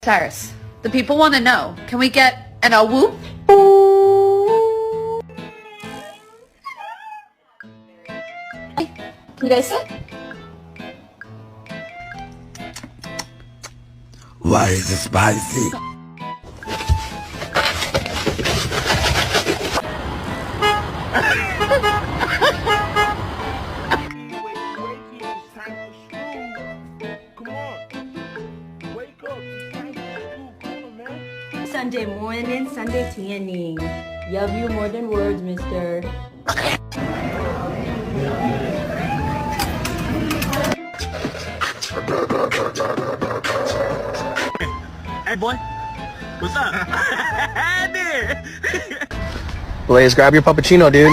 Cyrus, the people want to know. Can we get an a whoop? You guys sit? Why is it spicy? Sunday morning, Sunday cleaning. Love you more than words, mister. Hey boy, what's up? Blaze, grab your puppuccino, dude.